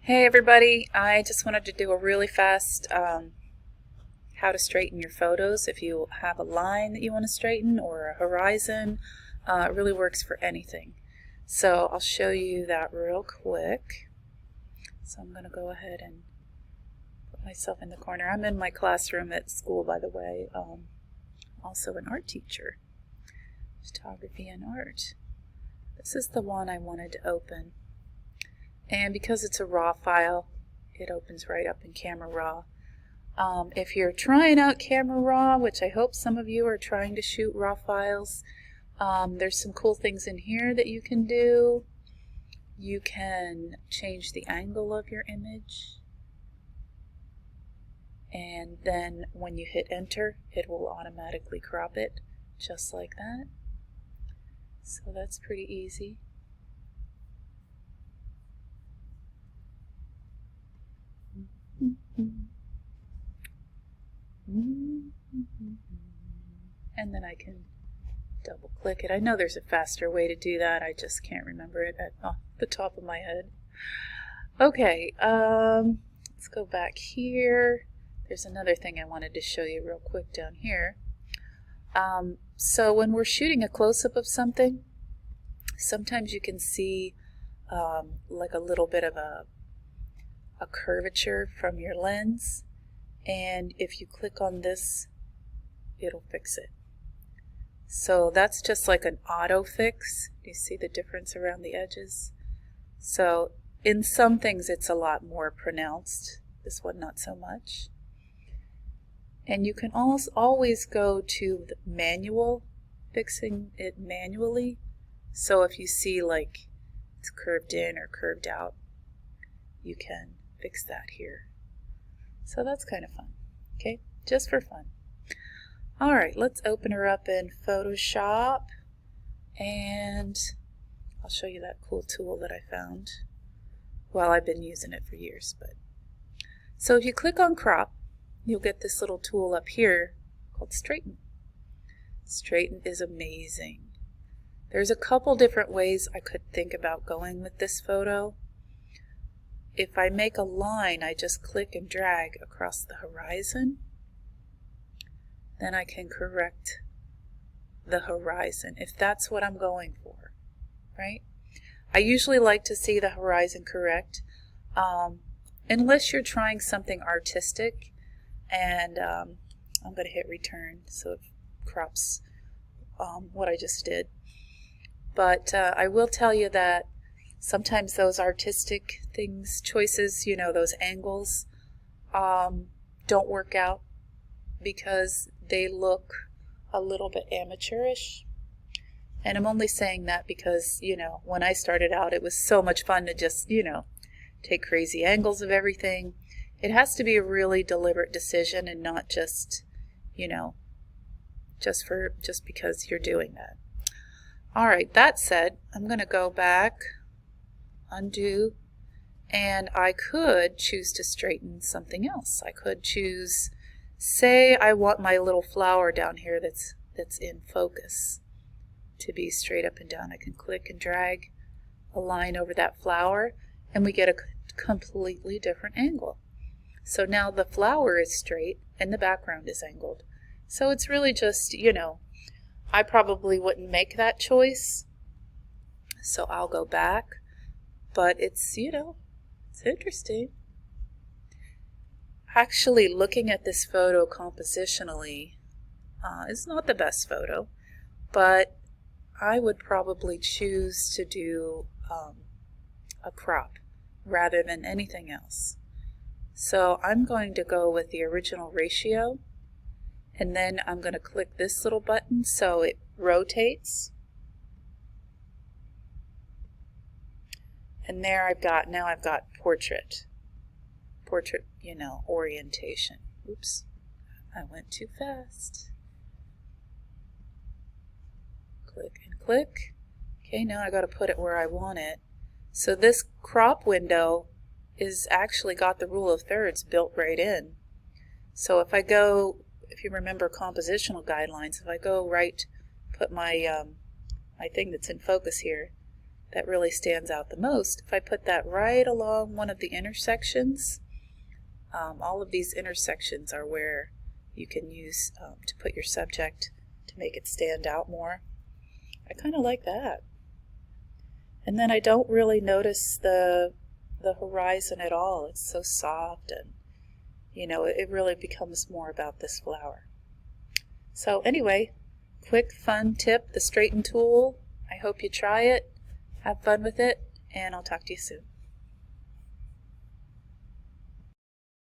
Hey everybody, I just wanted to do a really fast how to straighten your photos. If you have a line that you want to straighten or a horizon, it really works for anything. So I'll show you that real quick. So I'm going to go ahead and put myself in the corner. I'm in my classroom at school, by the way. Also an art teacher, photography and art. This is the one I wanted to open. And because it's a RAW file, it opens right up in Camera Raw. If you're trying out Camera Raw, which I hope some of you are trying to shoot RAW files, there's some cool things in here that you can do. You can change the angle of your image. And then when you hit enter, it will automatically crop it, just like that. So that's pretty easy. And then I can double click it. I know there's a faster way to do that. I just can't remember it off the top of my head. Okay, let's go back here. There's another thing I wanted to show you real quick down here. So when we're shooting a close-up of something, sometimes you can see like a little bit of a curvature from your lens, and if you click on this, it'll fix it. So that's just like an auto fix. You see the difference around the edges? So in some things it's a lot more pronounced. This one not so much. And you can always go to the manual, fixing it manually. So if you see like it's curved in or curved out, you can fix that here. So that's kind of fun. Okay, just for fun. Alright, let's open her up in Photoshop, and I'll show you that cool tool that I found. Well, I've been using it for years, but so if you click on crop, you'll get this little tool up here called straighten. Straighten is amazing. There's a couple different ways I could think about going with this photo. If I make a line, I just click and drag across the horizon. Then I can correct the horizon if that's what I'm going for, right? I usually like to see the horizon correct, unless you're trying something artistic, and I'm going to hit return so it crops what I just did. But I will tell you that sometimes those artistic things, choices, you know, those angles, don't work out because they look a little bit amateurish. And I'm only saying that because, you know, when I started out, it was so much fun to just, you know, take crazy angles of everything. It has to be a really deliberate decision and not just, you know, just because you're doing that. All right, that said, I'm going to go back, undo, and I could choose to straighten something else. I could choose, say I want my little flower down here that's in focus to be straight up and down. I can click and drag a line over that flower, and we get a completely different angle. So now the flower is straight and the background is angled. So it's really just, you know, I probably wouldn't make that choice, so I'll go back, but it's, you know, it's interesting. Actually, looking at this photo compositionally is not the best photo, but I would probably choose to do a crop rather than anything else. So I'm going to go with the original ratio, and then I'm going to click this little button so it rotates. And there now I've got portrait, you know, orientation. Oops, I went too fast. Click and click. Okay, now I got to put it where I want it. So this crop window is actually got the rule of thirds built right in. So if I go, if you remember compositional guidelines, if I go right, put my my thing that's in focus here, that really stands out the most, if I put that right along one of the intersections, all of these intersections are where you can use to put your subject to make it stand out more. I kind of like that. And then I don't really notice the horizon at all. It's so soft, and you know, it really becomes more about this flower. So anyway, quick fun tip, the straighten tool. I hope you try it, have fun with it, and I'll talk to you soon.